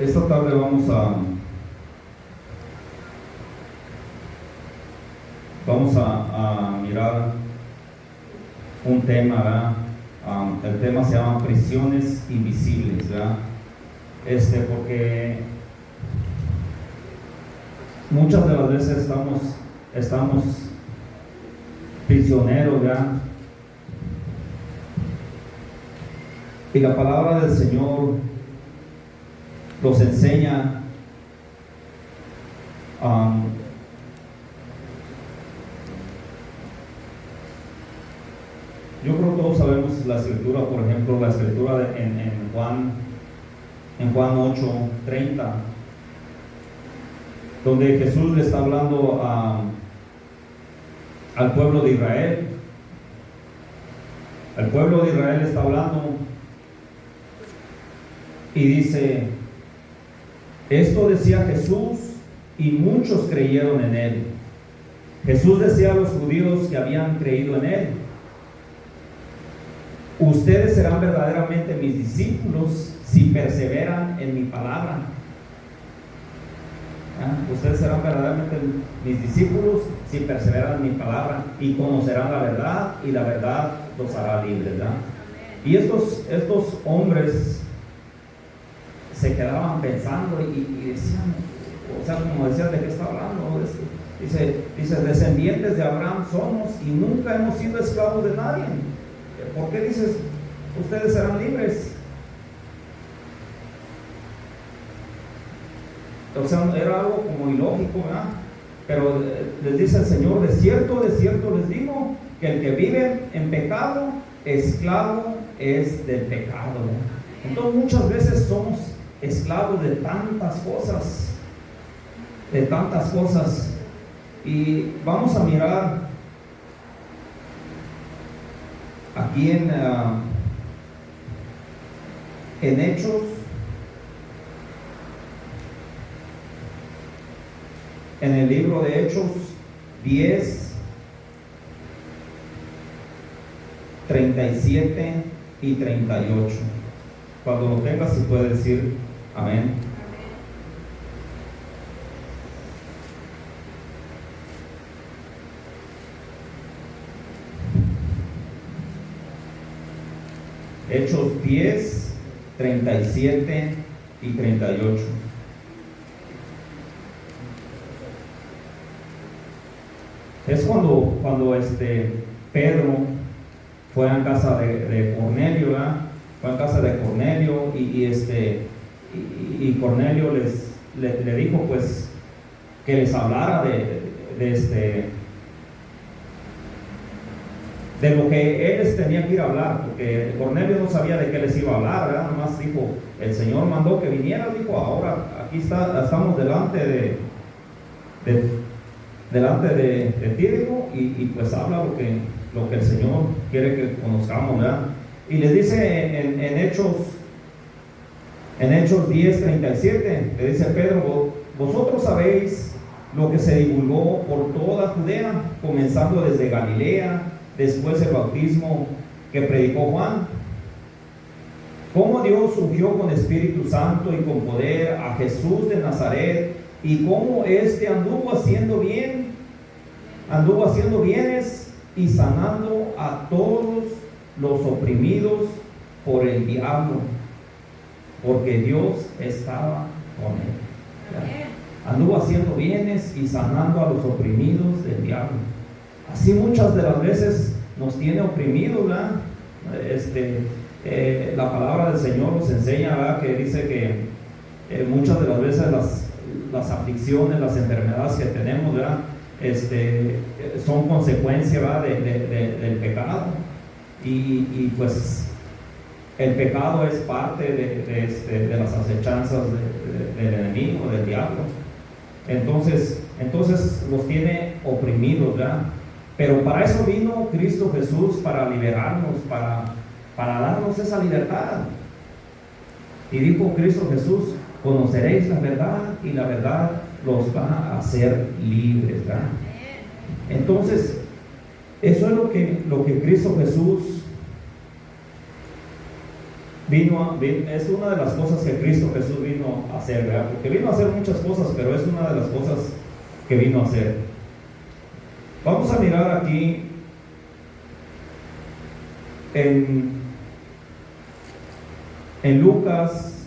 Esta tarde vamos a mirar un tema, ¿verdad? El tema se llama prisiones invisibles, ¿verdad? Porque muchas de las veces estamos prisioneros, ¿verdad? Y la palabra del Señor nos enseña yo creo que todos sabemos la escritura, por ejemplo, la escritura en Juan 8:30, donde Jesús le está hablando al pueblo de Israel. Al pueblo de Israel está hablando y dice: esto decía Jesús y muchos creyeron en él. Jesús decía a los judíos que habían creído en él: ustedes serán verdaderamente mis discípulos si perseveran en mi palabra. Ustedes serán verdaderamente mis discípulos si perseveran en mi palabra, y conocerán la verdad, y la verdad los hará libres, ¿verdad? Y estos hombres se quedaban pensando y decían, o sea, como decían, ¿de qué está hablando? Dice, descendientes de Abraham somos y nunca hemos sido esclavos de nadie. ¿Por qué dices, ustedes serán libres? O sea, era algo como ilógico, ¿verdad? Pero les dice el Señor: de cierto les digo, que el que vive en pecado, esclavo es del pecado, ¿verdad? Entonces muchas veces somos esclavos de tantas cosas, y vamos a mirar aquí en Hechos, en el libro de Hechos 10:37 y 38. Cuando lo tengas, se puede decir amén. Hechos 10:37 y 38. Es cuando Pedro fue a casa de Cornelio, ¿verdad? Fue a casa de Cornelio y Cornelio le dijo, pues, que les hablara de lo que él les tenía que ir a hablar, porque Cornelio no sabía de qué les iba a hablar, ¿verdad? Nomás dijo, el Señor mandó que vinieran, dijo, ahora aquí estamos delante de ti, dijo, y pues habla lo que el Señor quiere que conozcamos, ¿verdad? Y les dice en Hechos 10:37, le dice Pedro: vosotros sabéis lo que se divulgó por toda Judea, comenzando desde Galilea, después el bautismo que predicó Juan, cómo Dios ungió con Espíritu Santo y con poder a Jesús de Nazaret, y cómo anduvo haciendo bienes y sanando a todos los oprimidos por el diablo, porque Dios estaba con él. Anduvo haciendo bienes y sanando a los oprimidos del diablo. Así muchas de las veces nos tiene oprimidos, ¿verdad? La palabra del Señor nos enseña, ¿verdad?, que dice que muchas de las veces las aflicciones, las enfermedades que tenemos, ¿verdad?, son consecuencia, ¿verdad?, del pecado, y pues el pecado es parte de las acechanzas del enemigo, del diablo. Entonces los tiene oprimidos, ¿verdad? Pero para eso vino Cristo Jesús, para liberarnos, para darnos esa libertad. Y dijo Cristo Jesús: conoceréis la verdad, y la verdad los va a hacer libres, ¿verdad? Entonces, eso es lo que Cristo Jesús es una de las cosas que Cristo Jesús vino a hacer, ¿verdad? Porque vino a hacer muchas cosas, pero es una de las cosas que vino a hacer. Vamos a mirar aquí en Lucas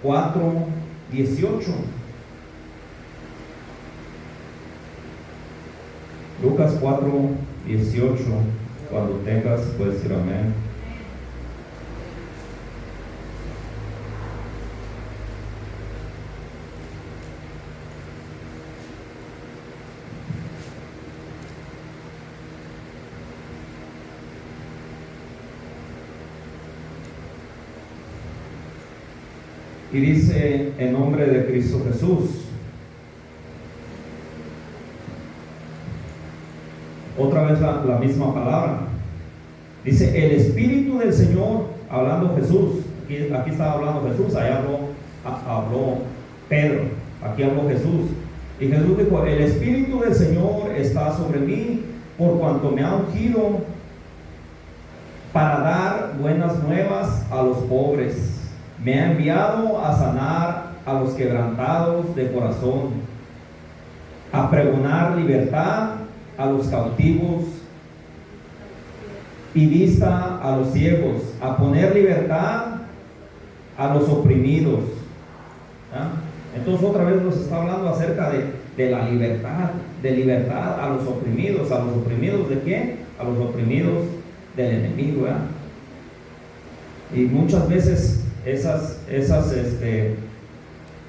4:18. Lucas 4:18. Cuando tengas, puedes decir amén. Y dice en nombre de Cristo Jesús. Otra vez la misma palabra. Dice el Espíritu del Señor, hablando Jesús. Aquí estaba hablando Jesús, allá habló Pedro, aquí habló Jesús. Y Jesús dijo, el Espíritu del Señor está sobre mí, por cuanto me ha ungido para dar buenas nuevas a los pobres. Me ha enviado a sanar a los quebrantados de corazón, a pregonar libertad a los cautivos y vista a los ciegos, a poner libertad a los oprimidos. ¿Ya? Entonces otra vez nos está hablando acerca de la libertad, de libertad a los oprimidos. ¿A los oprimidos de quién? A los oprimidos del enemigo. ¿Ya? Y muchas veces esas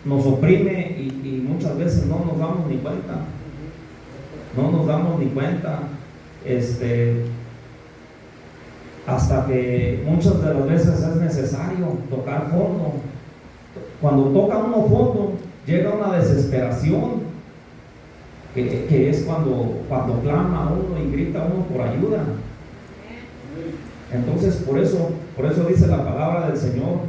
nos oprime y muchas veces no nos damos ni cuenta. No nos damos ni cuenta, hasta que muchas de las veces es necesario tocar fondo. Cuando toca uno fondo, llega una desesperación, que es cuando clama uno y grita uno por ayuda. Entonces, por eso dice la palabra del Señor,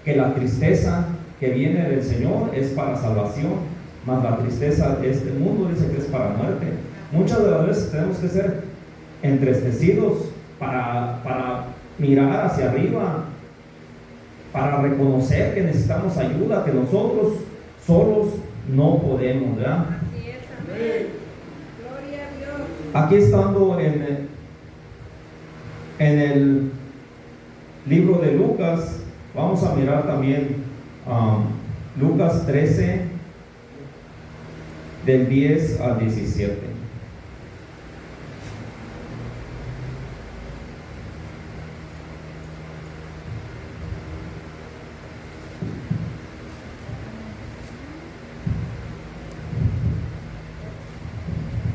que la tristeza que viene del Señor es para salvación, mas la tristeza de este mundo dice que es para muerte. Muchas de las veces tenemos que ser entristecidos para mirar hacia arriba, para reconocer que necesitamos ayuda, que nosotros solos no podemos, ¿verdad? Así es, amén. Gloria a Dios. Aquí estando en el libro de Lucas, vamos a mirar también Lucas 13, del 10 al 17.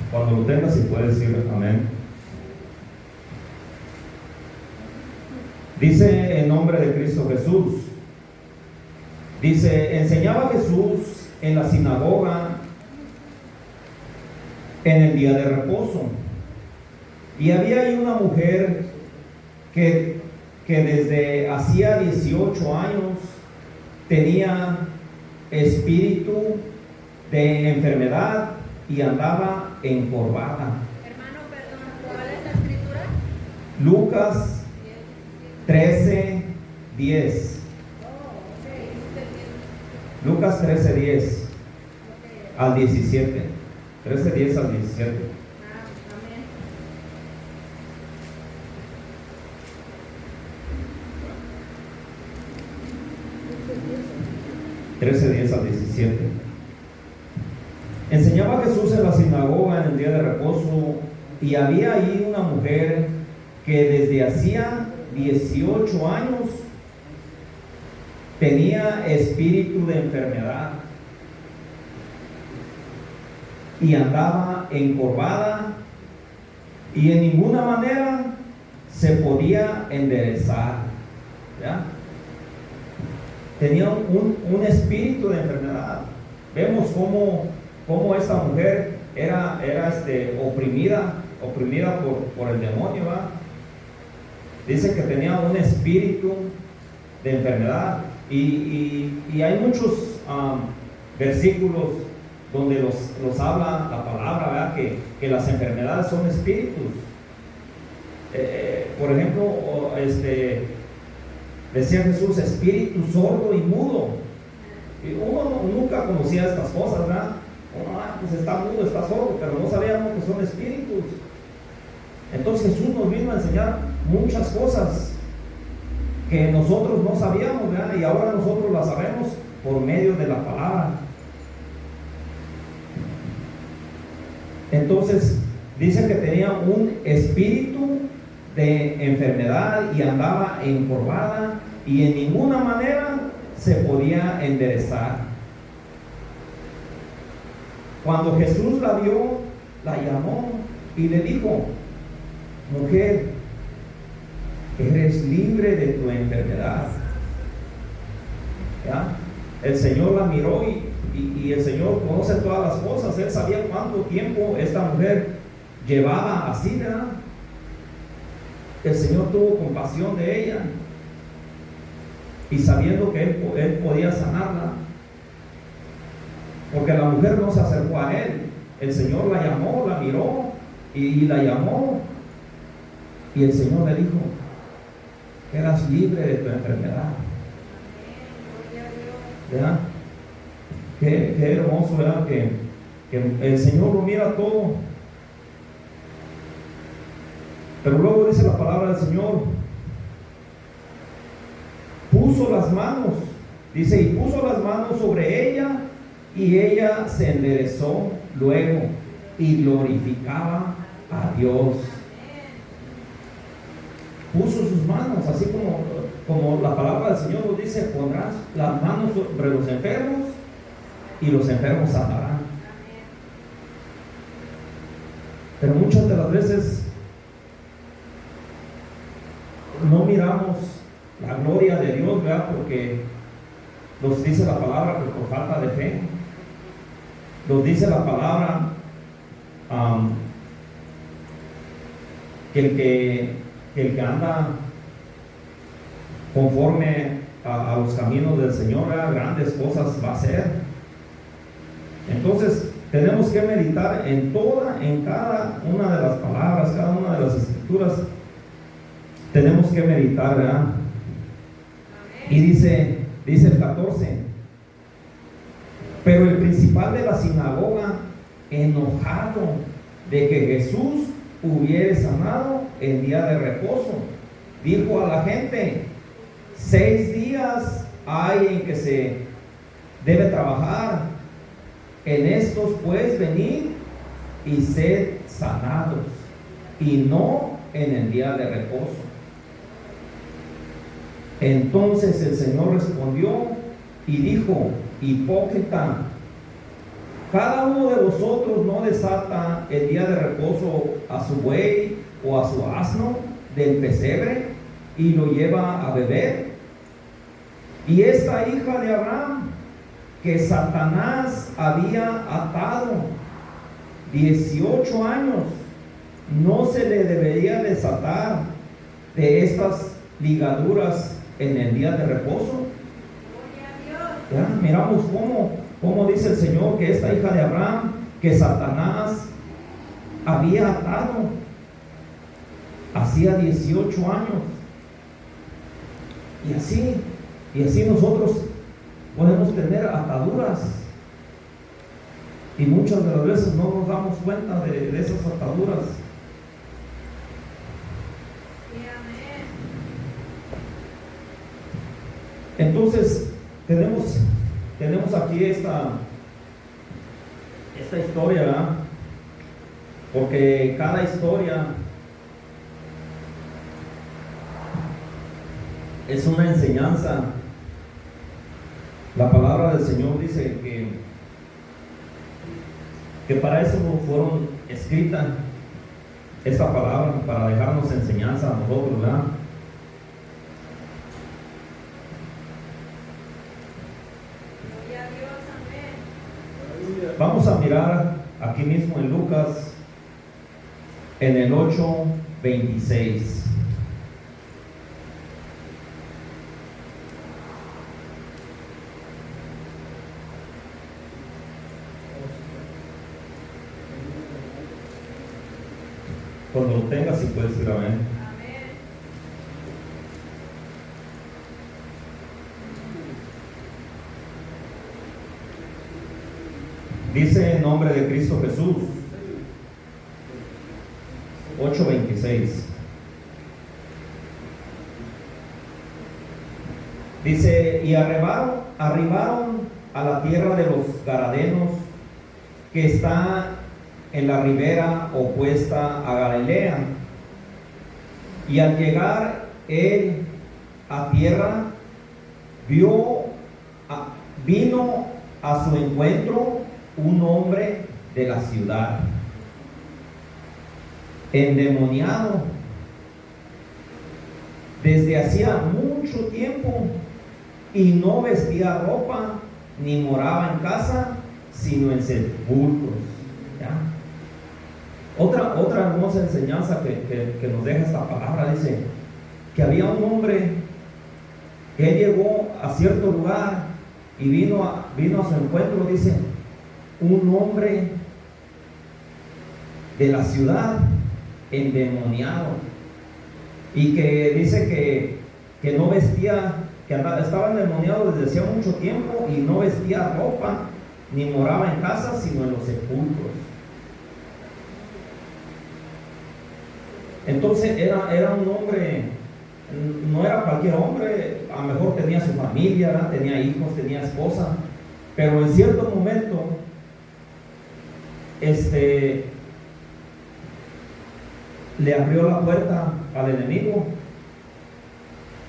Cuando lo tengas, si puedes decir amén. Dice en nombre de Cristo Jesús. Dice, enseñaba Jesús en la sinagoga en el día de reposo. Y había ahí una mujer que desde hacía 18 años tenía espíritu de enfermedad y andaba encorvada. Hermano, perdón, ¿cuál es la escritura? Lucas 13:10. Lucas 13:10 al 17. 13:10 al 17. Amén. 13:10 al 17. Enseñaba Jesús en la sinagoga en el día de reposo, y había ahí una mujer que desde hacía 18 años tenía espíritu de enfermedad y andaba encorvada y en ninguna manera se podía enderezar. ¿Ya? Tenía un espíritu de enfermedad. Vemos cómo esta mujer era oprimida por el demonio, ¿verdad? Dice que tenía un espíritu de enfermedad y hay muchos versículos donde los habla la palabra, ¿verdad? Que las enfermedades son espíritus. Por ejemplo, Decía Jesús, espíritu sordo y mudo. Y uno nunca conocía estas cosas, ¿verdad? Uno, pues está mudo, está sordo, pero no sabíamos que son espíritus. Entonces Jesús nos vino a enseñar muchas cosas que nosotros no sabíamos, ¿verdad? Y ahora nosotros las sabemos por medio de la palabra. Entonces dice que tenía un espíritu de enfermedad y andaba encorvada y en ninguna manera se podía enderezar. Cuando Jesús la vio, la llamó y le dijo: mujer, eres libre de tu enfermedad. ¿Ya? El Señor la miró y el Señor conoce todas las cosas. Él sabía cuánto tiempo esta mujer llevaba así, ¿verdad? El Señor tuvo compasión de ella y sabiendo que él podía sanarla, porque la mujer no se acercó a él. El Señor la llamó, la miró y la llamó, y el Señor le dijo: eras libre de tu enfermedad. ¿Verdad? Qué hermoso, ¿verdad? Que el Señor lo mira todo. Pero luego dice la palabra del Señor: puso las manos, dice, y puso las manos sobre ella, y ella se enderezó luego y glorificaba a Dios. Puso sus manos, así como la palabra del Señor nos dice: pondrás las manos sobre los enfermos y los enfermos sanarán. Pero muchas de las veces no miramos la gloria de Dios, ¿verdad? Porque nos dice la palabra que por falta de fe. Nos dice la palabra que el que anda conforme a los caminos del Señor, ¿verdad? Grandes cosas va a hacer. Entonces tenemos que meditar en cada una de las palabras, cada una de las escrituras. Tenemos que meditar, ¿verdad? Y dice el 14: pero el principal de la sinagoga, enojado de que Jesús hubiere sanado en día de reposo, dijo a la gente: 6 días hay en que se debe trabajar, en estos pues venid y sed sanados, y no en el día de reposo. Entonces el Señor respondió y dijo: hipócrita, cada uno de vosotros no desata el día de reposo a su buey o a su asno del pesebre y lo lleva a beber. Y esta hija de Abraham, que Satanás había atado 18 años, no se le debería desatar de estas ligaduras en el día de reposo. ¿Ya? Miramos cómo dice el Señor que esta hija de Abraham, que Satanás había atado hacía 18 años. Y así nosotros podemos tener ataduras, y muchas de las veces no nos damos cuenta de esas ataduras. Entonces tenemos aquí esta historia, ¿verdad? Porque cada historia es una enseñanza. La palabra del Señor dice que para eso fueron escritas esta palabra, para dejarnos enseñanza a nosotros, ¿verdad? Vamos a mirar aquí mismo en Lucas, en el 8:26. Cuando lo tengas, si puedes ir a ver. Dice en nombre de Cristo Jesús. 8:26. Dice, y arribaron a la tierra de los Gadarenos, que está en la ribera opuesta a Galilea. Y al llegar él a tierra, vino a su encuentro un hombre de la ciudad, endemoniado desde hacía mucho tiempo, y no vestía ropa ni moraba en casa, sino en sepulcros. ¿Ya? Otra hermosa enseñanza que nos deja esta palabra, dice que había un hombre que él llegó a cierto lugar y vino a su encuentro, dice, un hombre de la ciudad endemoniado, y que dice que no vestía, que estaba endemoniado desde hacía mucho tiempo y no vestía ropa ni moraba en casa, sino en los sepulcros. Entonces era un hombre, no era cualquier hombre, a lo mejor tenía su familia, ¿verdad? Tenía hijos, tenía esposa, pero en cierto momento le abrió la puerta al enemigo,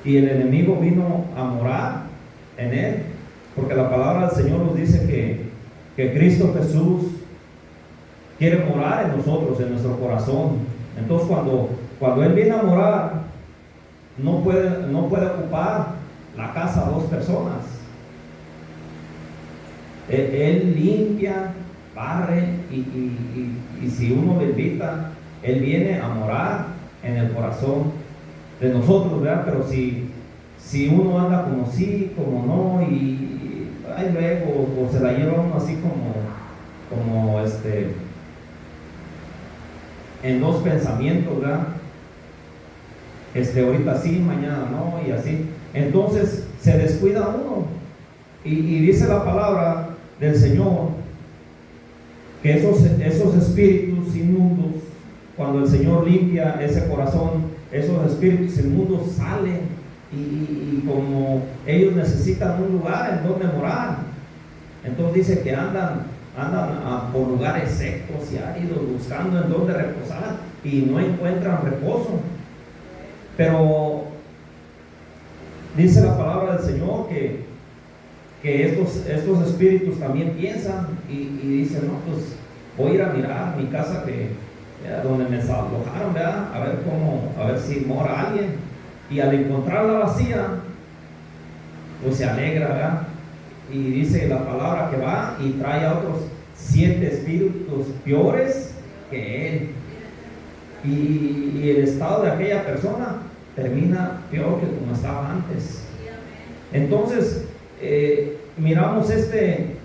y el enemigo vino a morar en él, porque la palabra del Señor nos dice que Cristo Jesús quiere morar en nosotros, en nuestro corazón. Entonces cuando Él viene a morar, no puede ocupar la casa a dos personas. Él limpia, barre, y si uno le invita, Él viene a morar en el corazón de nosotros, ¿verdad? Pero si uno anda como sí, como no, y ahí luego, o se la lleva uno así como en dos pensamientos, ¿verdad? Ahorita sí, mañana no, y así. Entonces se descuida uno. Y dice la palabra del Señor que esos espíritus inmundos, cuando el Señor limpia ese corazón, esos espíritus inmundos salen, y como ellos necesitan un lugar en donde morar, entonces dice que andan por lugares secos y áridos buscando en donde reposar, y no encuentran reposo. Pero dice la palabra del Señor que estos espíritus también piensan y dicen, no, pues voy a ir a mirar mi casa donde me alojaron, ¿verdad? A ver si mora alguien. Y al encontrarla vacía, pues se alegra, ¿verdad? Y dice la palabra que va y trae a otros 7 espíritus peores que él. Y el estado de aquella persona termina peor que como estaba antes. Entonces, miramos este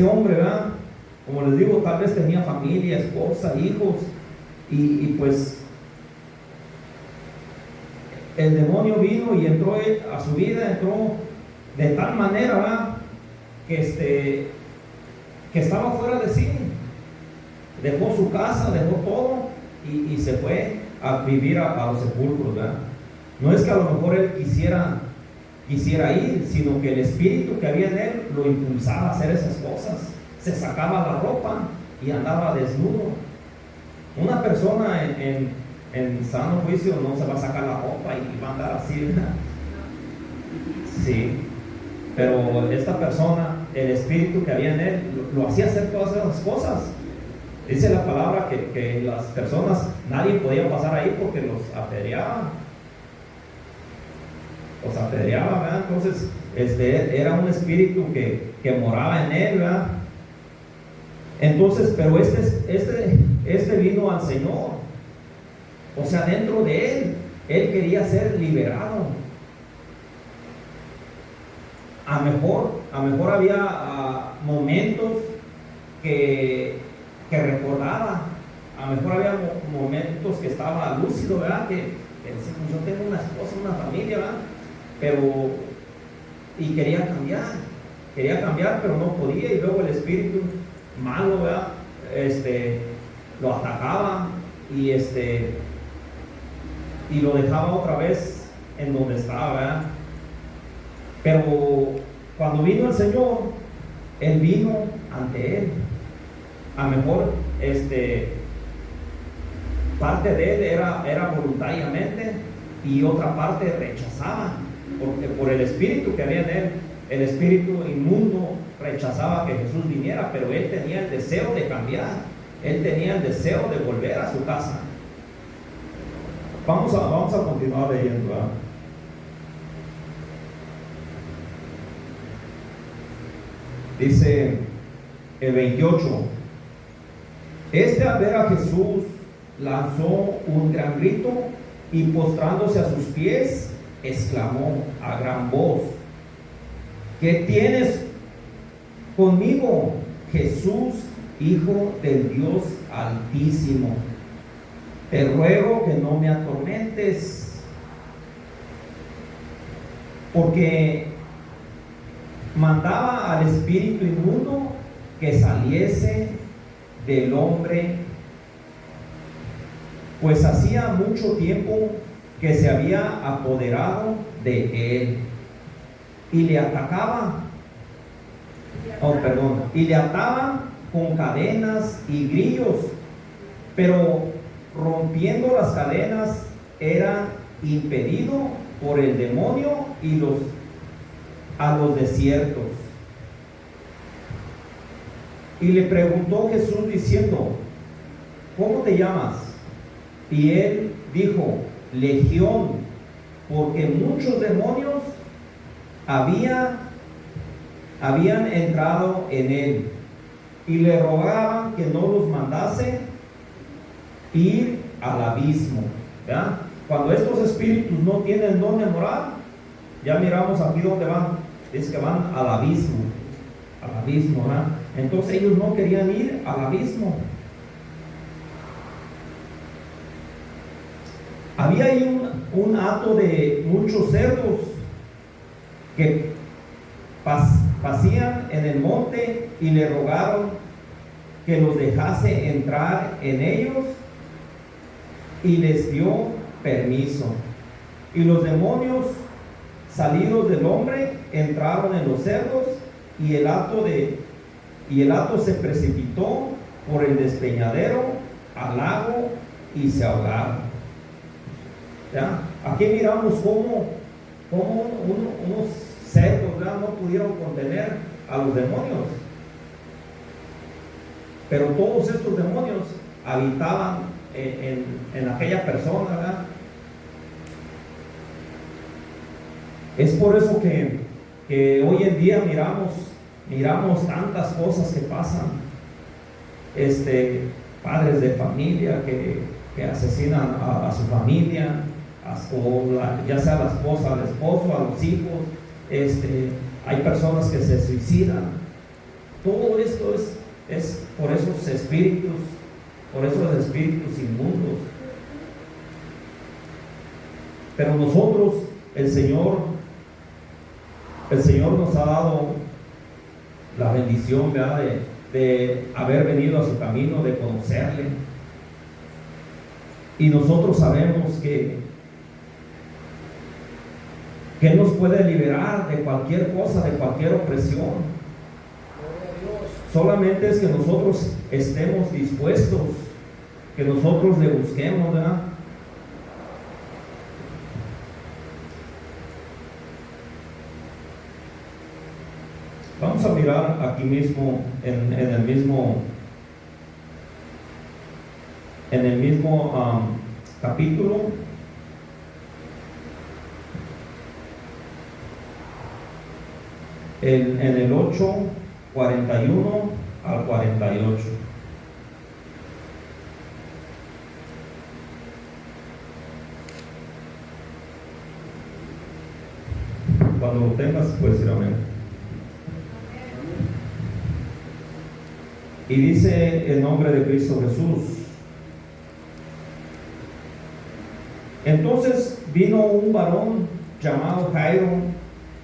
hombre, ¿verdad? Como les digo, tal vez tenía familia, esposa, hijos, y pues el demonio vino y entró a su vida, entró de tal manera, ¿verdad? Que estaba fuera de sí, dejó su casa, dejó todo y se fue a vivir a los sepulcros, ¿verdad? No es que a lo mejor él quisiera ir, sino que el espíritu que había en él lo impulsaba a hacer esas cosas. Se sacaba la ropa y andaba desnudo. Una persona en sano juicio no se va a sacar la ropa y va a andar así, ¿verdad? Sí, pero esta persona, el espíritu que había en él, lo hacía hacer todas esas cosas. Dice la palabra que las personas, nadie podía pasar ahí porque los apedreaban. ¿Verdad? Entonces, era un espíritu que moraba en él, ¿verdad? Entonces, pero este vino al Señor. O sea, dentro de él quería ser liberado. A mejor había momentos que recordaba, a lo mejor había momentos que estaba lúcido, ¿verdad? Que decía, yo tengo una esposa, una familia, ¿verdad? Y quería cambiar, quería cambiar, pero no podía, y luego el espíritu malo, ¿verdad? Lo atacaba y y lo dejaba otra vez en donde estaba, ¿verdad? Pero cuando vino el Señor, Él vino ante él. A lo mejor parte de él era voluntariamente y otra parte rechazaba, porque por el espíritu que había en él, el espíritu inmundo rechazaba que Jesús viniera, pero él tenía el deseo de cambiar, él tenía el deseo de volver a su casa. Vamos a continuar leyendo, ¿verdad? Dice el 28: al ver a Jesús lanzó un gran grito y postrándose a sus pies exclamó a gran voz: ¿qué tienes conmigo, Jesús, Hijo del Dios Altísimo? Te ruego que no me atormentes, porque mandaba al espíritu inmundo que saliese del hombre, pues hacía mucho tiempo que se había apoderado de él y le atacaba, y le ataban con cadenas y grillos, pero rompiendo las cadenas era impedido por el demonio y a los desiertos. Y le preguntó Jesús diciendo: ¿cómo te llamas? Y él dijo: Legión, porque muchos demonios habían entrado en él, y le rogaban que no los mandase ir al abismo. ¿Verdad? Cuando estos espíritus no tienen donde morar, ya miramos aquí donde van, es que van al abismo, ¿verdad? Entonces ellos no querían ir al abismo. Había ahí un hato de muchos cerdos que pasían en el monte y le rogaron que los dejase entrar en ellos, y les dio permiso. Y los demonios salidos del hombre entraron en los cerdos, y el hato se precipitó por el despeñadero al lago y se ahogaron. ¿Ya? Aquí miramos cómo unos cerdos, ¿verdad?, no pudieron contener a los demonios, pero todos estos demonios habitaban en aquella persona, ¿verdad? Es por eso que hoy en día miramos tantas cosas que pasan, padres de familia que asesinan a su familia, ya sea a la esposa, al esposo, a los hijos. Hay personas que se suicidan. Todo esto es por esos espíritus inmundos. Pero nosotros, el Señor nos ha dado la bendición, ¿verdad?, de haber venido a su camino, de conocerle. Y nosotros sabemos que Él nos puede liberar de cualquier cosa, de cualquier opresión. Solamente es que nosotros estemos dispuestos, que nosotros le busquemos, ¿verdad? Vamos a mirar aquí mismo, en el mismo capítulo, en el 8, 41 al 48. Cuando lo tengas, puedes ir amén. Y dice el nombre de Cristo Jesús: entonces vino un varón llamado Jairo,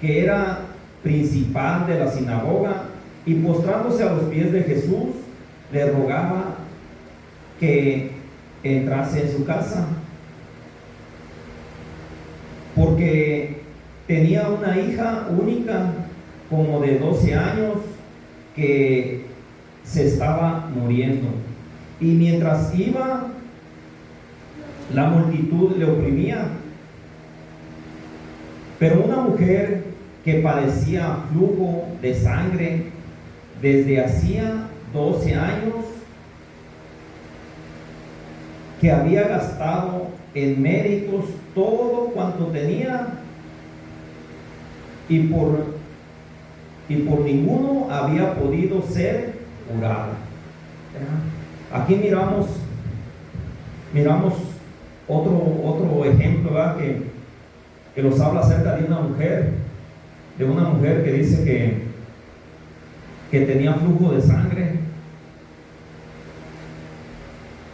que era principal de la sinagoga, y postrándose a los pies de Jesús, le rogaba que entrase en su casa, porque tenía una hija única, como de 12 años, que se estaba muriendo. Y mientras iba, la multitud le oprimía. Pero una mujer que padecía flujo de sangre desde hacía 12 años, que había gastado en médicos todo cuanto tenía, y por ninguno había podido ser curada. Aquí miramos otro ejemplo, ¿verdad? Que nos habla acerca de una mujer que dice que tenía flujo de sangre.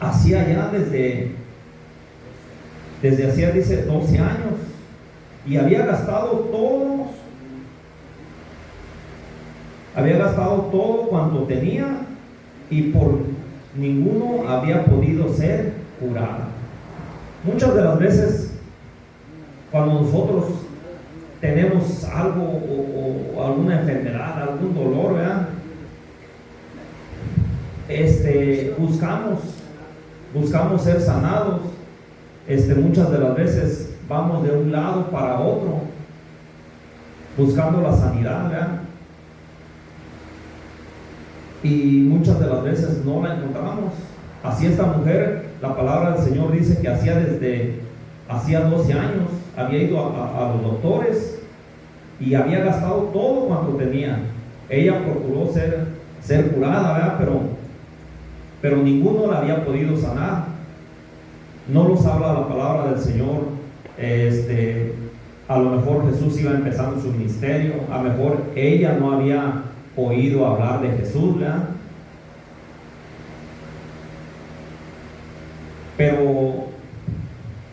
Hacía ya desde hacía, dice, 12 años, y había gastado todo cuanto tenía, y por ninguno había podido ser curada. Muchas de las veces, cuando nosotros tenemos algo o alguna enfermedad, algún dolor, ¿verdad? Buscamos ser sanados. Muchas de las veces vamos de un lado para otro buscando la sanidad, ¿verdad? Y muchas de las veces no la encontramos. Así esta mujer, la palabra del Señor dice que hacía 12 años había ido a los doctores y había gastado todo cuanto tenía. Ella procuró ser curada, ¿verdad? Pero ninguno la había podido sanar. No nos habla la palabra del Señor. A lo mejor Jesús iba empezando su ministerio, a lo mejor ella no había oído hablar de Jesús, ¿verdad? Pero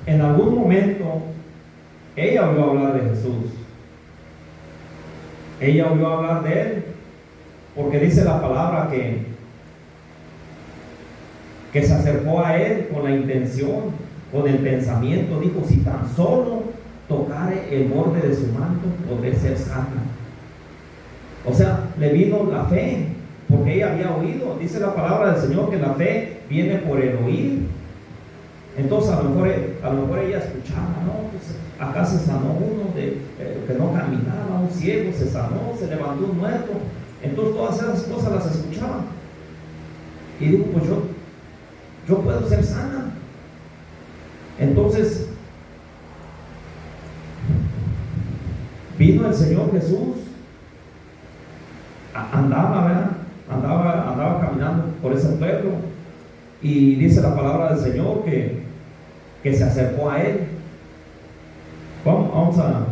en algún momento ella oyó hablar de Jesús. Ella oyó hablar de Él, porque dice la palabra que se acercó a Él con la intención, con el pensamiento, dijo: si tan solo tocare el borde de su manto, podré ser sana. O sea, le vino la fe, porque ella había oído. Dice la palabra del Señor que la fe viene por el oír. Entonces a lo mejor ella escuchaba, ¿no? Pues acá se sanó uno que no caminaba, un ciego se sanó, se levantó un muerto. Entonces todas esas cosas las escuchaba. Y digo, pues yo puedo ser sana. Entonces vino el Señor Jesús, andaba, ¿verdad? Andaba caminando por ese pueblo, y dice la palabra del Señor que se acercó a Él. Vamos a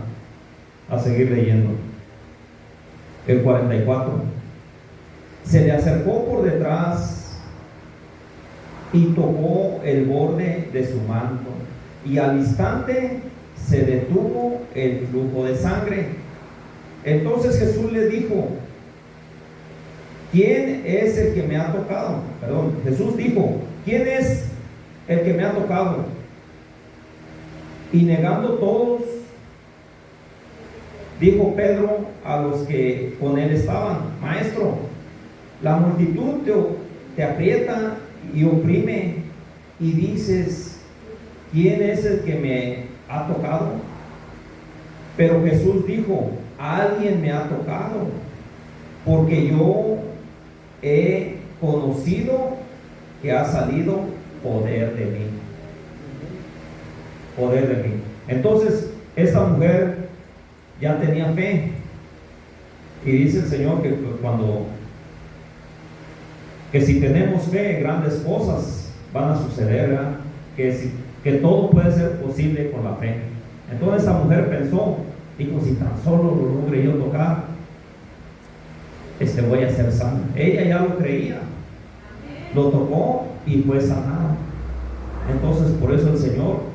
seguir leyendo el 44. Se le acercó por detrás y tocó el borde de su manto, y al instante se detuvo el flujo de sangre. Entonces Jesús le dijo: ¿quién es el que me ha tocado? Jesús dijo: ¿quién es el que me ha tocado? Y negando todos, dijo Pedro a los que con él estaban: Maestro, la multitud te aprieta y oprime, y dices: ¿quién es el que me ha tocado? Pero Jesús dijo: alguien me ha tocado, porque yo he conocido que ha salido poder de mí. Poder de mí. Entonces esta mujer ya tenía fe, y dice el Señor que si tenemos fe, grandes cosas van a suceder, ¿verdad? Que todo puede ser posible con la fe. Entonces esta mujer pensó, dijo: si tan solo lo logre yo tocar, voy a ser sana. Ella ya lo creía, lo tocó y fue sanada. Entonces por eso el Señor,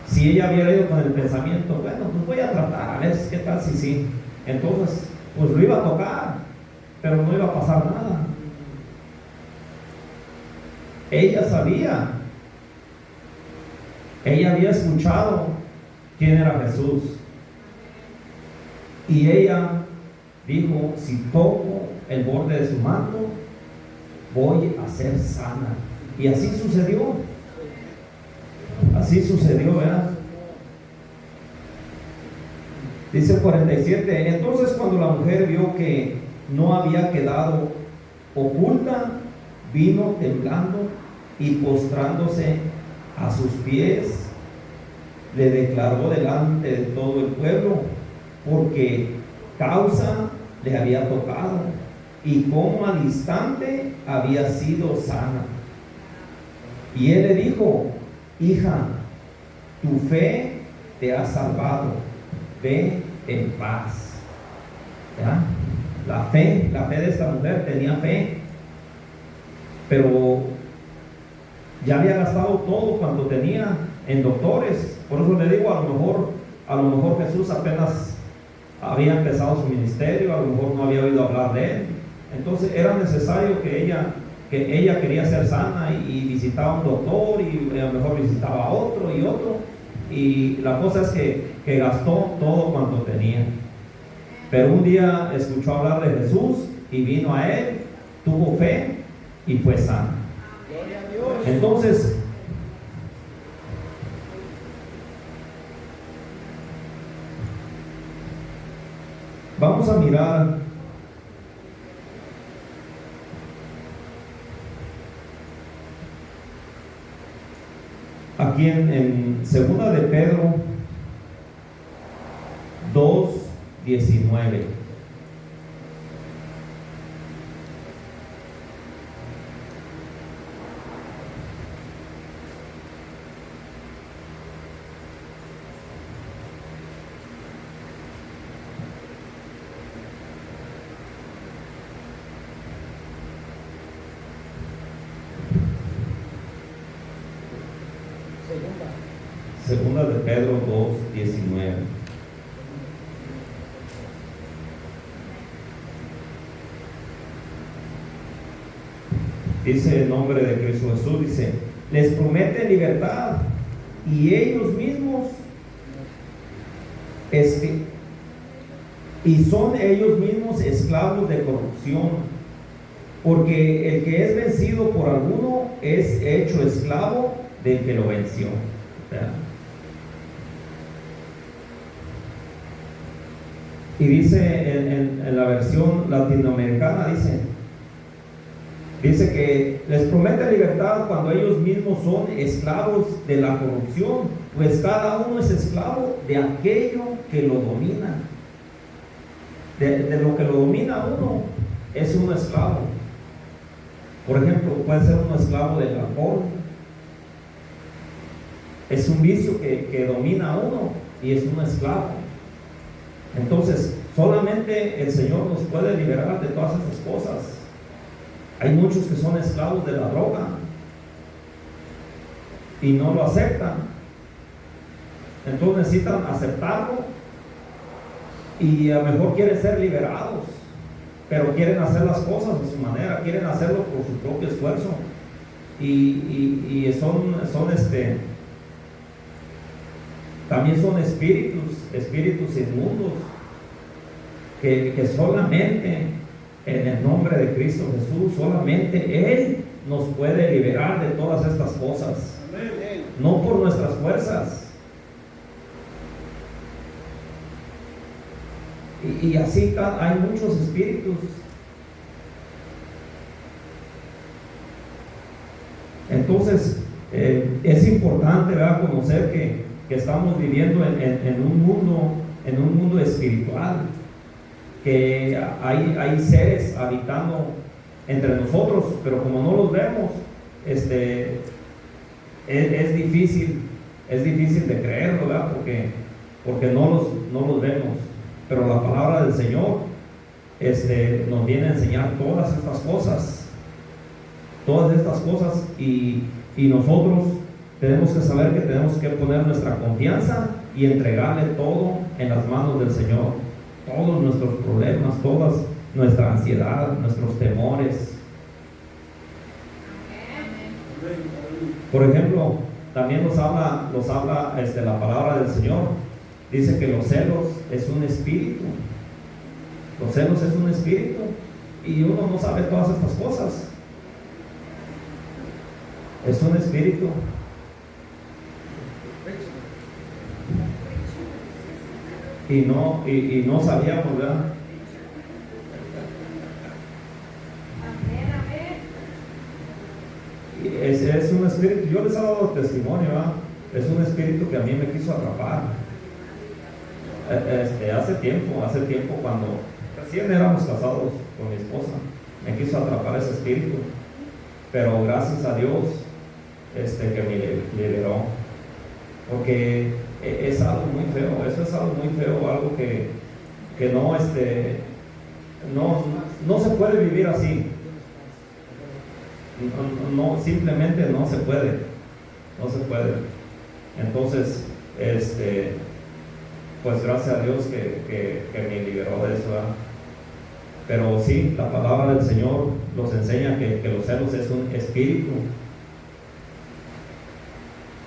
si ella hubiera ido con el pensamiento, bueno, pues voy a tratar, a ver qué tal si sí, Entonces, pues lo iba a tocar, pero no iba a pasar nada. Ella sabía, ella había escuchado quién era Jesús. Y ella dijo, si toco el borde de su manto, voy a ser sana. Y así sucedió. Así sucedió, ¿verdad? Dice el 47, entonces cuando la mujer vio que no había quedado oculta, vino temblando y postrándose a sus pies, le declaró delante de todo el pueblo, porque causa le había tocado y como al instante había sido sana. Y él le dijo, hija, tu fe te ha salvado, ve en paz. ¿Ya? La fe de esta mujer, tenía fe, pero ya había gastado todo cuanto tenía en doctores. Por eso le digo, a lo mejor Jesús apenas había empezado su ministerio, a lo mejor no había oído hablar de él. Entonces era necesario que ella quería ser sana y visitaba a un doctor y a lo mejor visitaba a otro y otro. Y la cosa es que gastó todo cuanto tenía. Pero un día escuchó hablar de Jesús y vino a él, tuvo fe y fue sana. Entonces, vamos a mirar aquí en segunda de Pedro 2:19. Segunda de Pedro 2:19. Dice el nombre de Cristo Jesús, dice, les promete libertad y ellos mismos y son ellos mismos esclavos de corrupción, porque el que es vencido por alguno es hecho esclavo del que lo venció. ¿Verdad? Y dice en la versión latinoamericana, dice que les promete libertad cuando ellos mismos son esclavos de la corrupción, pues cada uno es esclavo de aquello que lo domina. De lo que lo domina uno, es uno esclavo. Por ejemplo, puede ser uno esclavo del alcohol. Es un vicio que domina a uno y es un esclavo. Entonces, solamente el Señor nos puede liberar de todas estas cosas. Hay muchos que son esclavos de la droga y no lo aceptan. Entonces necesitan aceptarlo y a lo mejor quieren ser liberados, pero quieren hacer las cosas de su manera, quieren hacerlo por su propio esfuerzo y también son espíritus inmundos que solamente en el nombre de Cristo Jesús, solamente Él nos puede liberar de todas estas cosas. Amén. No por nuestras fuerzas. Y así hay muchos espíritus. Entonces es importante, ¿verdad?, conocer que estamos viviendo en un mundo espiritual, que hay seres habitando entre nosotros, pero como no los vemos, es difícil de creerlo, ¿verdad? Porque no los vemos. Pero la palabra del Señor nos viene a enseñar todas estas cosas, y nosotros tenemos que saber que tenemos que poner nuestra confianza y entregarle todo en las manos del Señor. todos nuestros problemas, toda nuestra ansiedad, nuestros temores. Por ejemplo, también nos habla la palabra del Señor. Dice que los celos es un espíritu. Los celos es un espíritu. Y uno no sabe todas estas cosas. Es un espíritu. Y no sabíamos, ¿verdad? Es un espíritu. Yo les he dado testimonio, ¿verdad? Es un espíritu que a mí me quiso atrapar. Hace tiempo cuando recién éramos casados con mi esposa, me quiso atrapar ese espíritu, pero gracias a Dios que me liberó, porque es algo muy feo. Eso es algo muy feo, algo que no se puede vivir así. No, simplemente no se puede. Entonces, pues gracias a Dios que me liberó de eso, ¿verdad? Pero sí, la palabra del Señor nos enseña que los celos es un espíritu,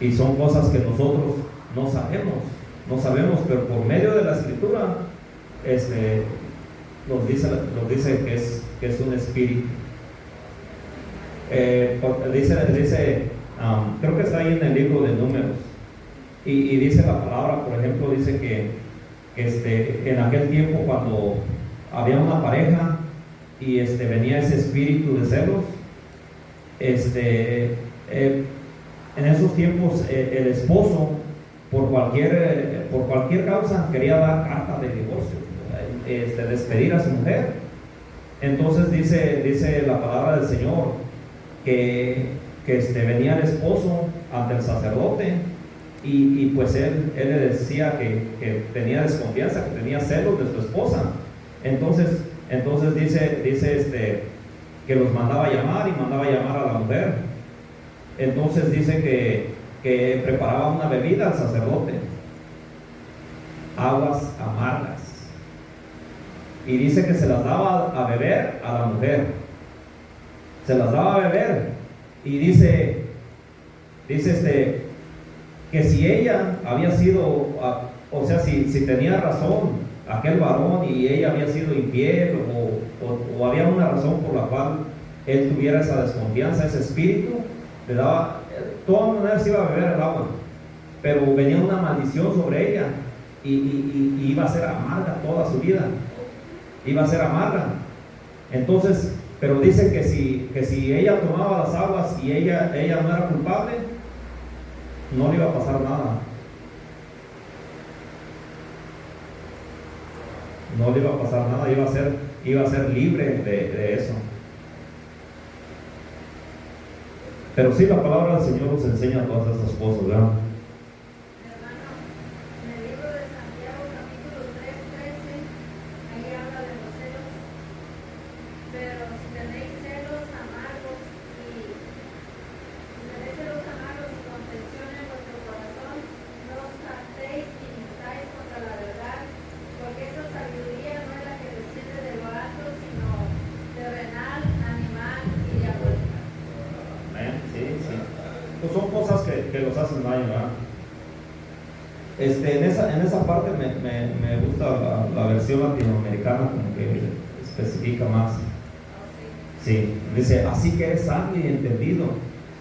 y son cosas que nosotros no sabemos, pero por medio de la Escritura nos dice que es un espíritu. Creo que está ahí en el libro de Números, y dice la palabra, por ejemplo, dice que en aquel tiempo, cuando había una pareja y venía ese espíritu de celos, en esos tiempos el esposo por cualquier causa quería dar carta de divorcio, despedir a su mujer. Entonces dice la palabra del Señor que venía el esposo ante el sacerdote, y pues él le decía que tenía desconfianza, que tenía celos de su esposa. Entonces dice que los mandaba a llamar, y mandaba a llamar a la mujer. Entonces dice que preparaba una bebida al sacerdote, aguas amargas, y dice que se las daba a beber a la mujer. Se las daba a beber, y dice que si ella había sido, o sea, si tenía razón aquel varón y ella había sido infiel, o había una razón por la cual él tuviera esa desconfianza, ese espíritu, le daba, de todas maneras iba a beber el agua, pero venía una maldición sobre ella, y iba a ser amarga toda su vida. Iba a ser amarga. Entonces, pero dice que si ella tomaba las aguas y ella no era culpable, no le iba a pasar nada. No le iba a pasar nada, iba a ser libre de eso. Pero sí, la palabra del Señor nos enseña todas estas cosas, ¿verdad? Son cosas que los hacen daño, ¿verdad? En esa parte me gusta la versión latinoamericana, como que especifica más. Sí, dice: así que eres sabio y entendido.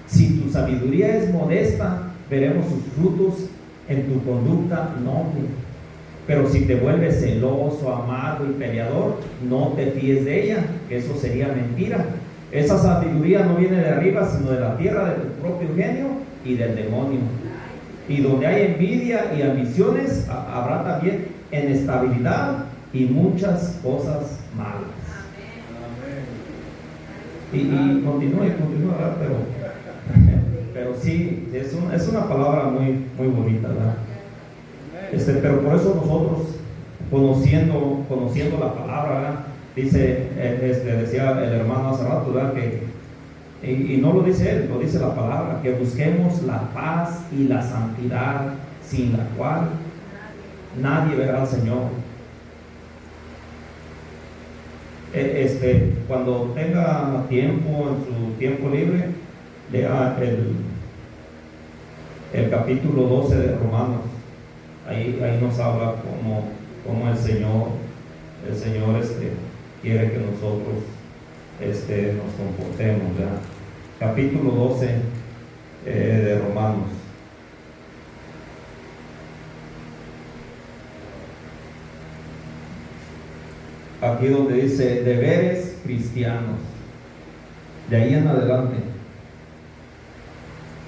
Si tu sabiduría es modesta, veremos sus frutos en tu conducta noble. Pero si te vuelves celoso, amargo y peleador, no te fíes de ella, que eso sería mentira. Esa sabiduría no viene de arriba, sino de la tierra, de tu propio genio y del demonio. Y donde hay envidia y ambiciones, habrá también inestabilidad y muchas cosas malas. Y continúa, ¿verdad? Pero sí, es una palabra muy, muy bonita, ¿verdad? Pero por eso nosotros, conociendo la palabra, ¿verdad? Decía el hermano hace rato, ¿verdad? Y no lo dice él, lo dice la palabra, que busquemos la paz y la santidad, sin la cual nadie verá al Señor. Cuando tenga tiempo, en su tiempo libre, lea el capítulo 12 de Romanos. Ahí nos habla cómo el Señor quiere que nosotros nos comportemos, ¿verdad? Capítulo 12 de Romanos. Aquí donde dice deberes cristianos, de ahí en adelante,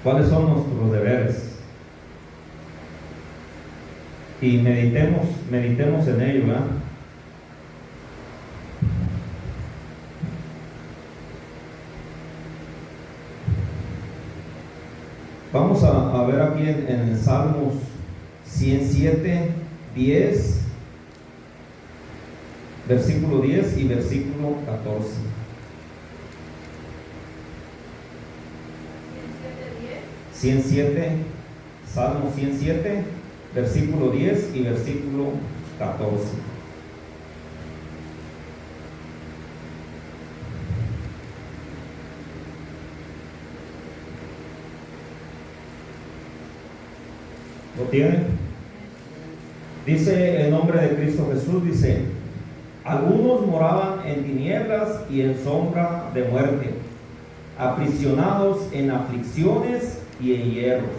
¿cuáles son nuestros deberes? Y meditemos en ello, ¿verdad? Vamos a ver aquí en Salmos 107, 10, versículo 10 y versículo 14. 107, Salmo 107, versículo 10 y versículo 14. ¿Lo tienen? Dice el nombre de Cristo Jesús, dice: algunos moraban en tinieblas y en sombra de muerte, aprisionados en aflicciones y en hierros.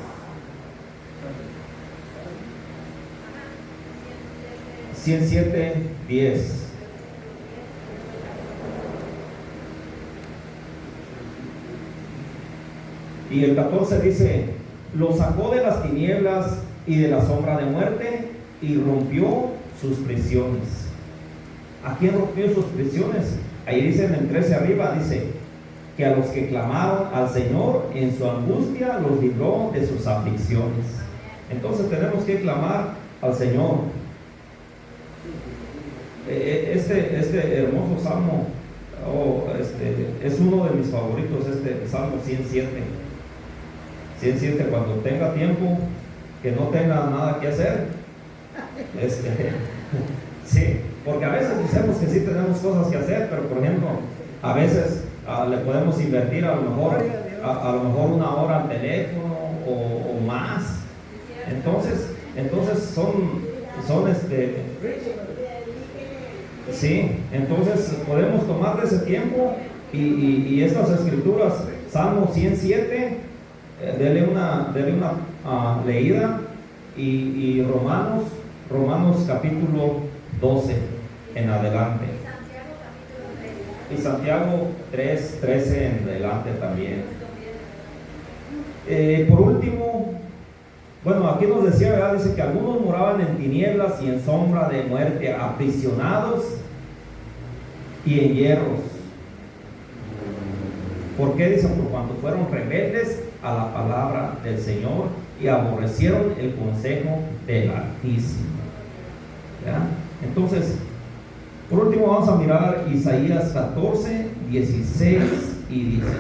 107, 10. Y el 14 dice: los sacó de las tinieblas y de la sombra de muerte y rompió sus prisiones. ¿A quién rompió sus prisiones? Ahí dice en el 13 arriba, dice que a los que clamaron al Señor en su angustia los libró de sus aflicciones. Entonces tenemos que clamar al Señor. Este hermoso salmo es uno de mis favoritos, Salmo 107. 107, cuando tenga tiempo, que no tenga nada que hacer, sí, porque a veces decimos que sí tenemos cosas que hacer, pero por ejemplo, a veces le podemos invertir a lo mejor una hora al teléfono o más. Entonces son sí, entonces podemos tomar de ese tiempo y estas escrituras, Salmo 107, dele una leída, y Romanos capítulo 12 en adelante, y Santiago 3:13 en adelante también. Por último, bueno, aquí nos decía, ¿verdad? Dice que algunos moraban en tinieblas y en sombra de muerte, aprisionados y en hierros. ¿Por qué? Dice: por cuanto fueron rebeldes a la palabra del Señor y aborrecieron el consejo del Altísimo. ¿Ya? Entonces, por último vamos a mirar Isaías 14, 16 y 17.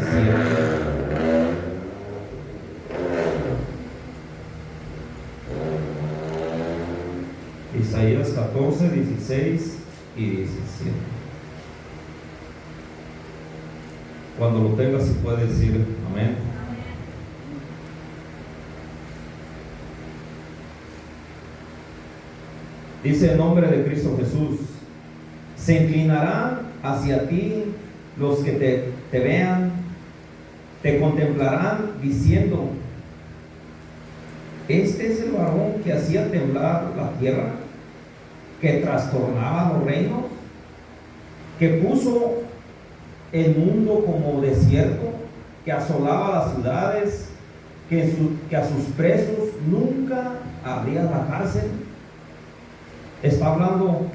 Isaías 14, 16 y 17. Cuando lo tengas, si puede decir amén. Dice el nombre de Cristo Jesús: se inclinarán hacia ti los que te vean, te contemplarán diciendo: este es el varón que hacía temblar la tierra, que trastornaba los reinos, que puso el mundo como desierto, que asolaba las ciudades, que a sus presos nunca abría la cárcel. Está hablando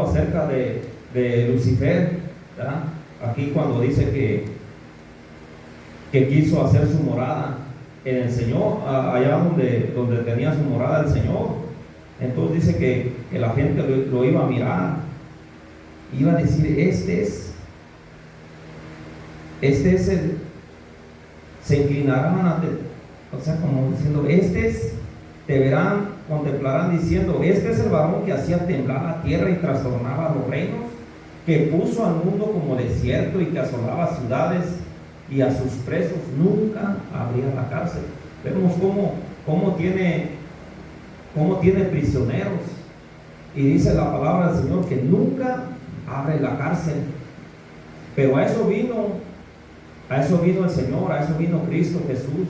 acerca de Lucifer, ¿verdad? Aquí cuando dice que quiso hacer su morada en el Señor, allá donde tenía su morada el Señor. Entonces dice que la gente lo iba a mirar, iba a decir: se inclinarán ante, o sea, como diciendo, te verán, contemplarán diciendo: este es el varón que hacía temblar la tierra y trastornaba los reinos. que puso al mundo como desierto y que asolaba ciudades y a sus presos nunca abría la cárcel. Vemos cómo tiene prisioneros, y dice la palabra del Señor que nunca abre la cárcel. Pero a eso vino el Señor, a eso vino Cristo Jesús,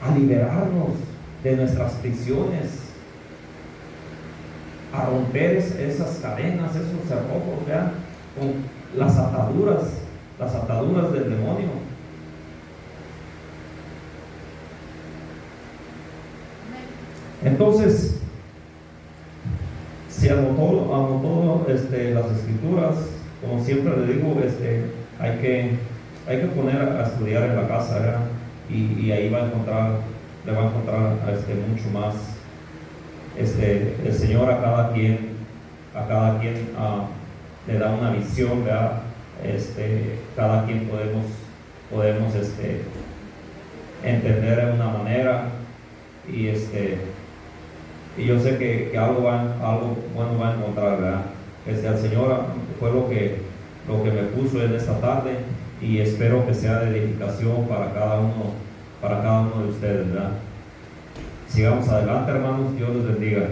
a liberarnos de nuestras prisiones, a romper esas cadenas, esos cerrojos, ¿verdad? Con las ataduras del demonio. Entonces, se anotó las escrituras. Como siempre le digo, hay que poner a estudiar en la casa, ¿verdad? Y ahí le va a encontrar mucho más. El Señor a cada quien le da una visión, ¿verdad? Cada quien podemos entender de una manera, y yo sé que algo bueno va a encontrar, ¿verdad? El Señor fue lo que me puso en esta tarde, y espero que sea de edificación para cada uno de ustedes, ¿verdad? Sigamos adelante, hermanos. Dios les bendiga.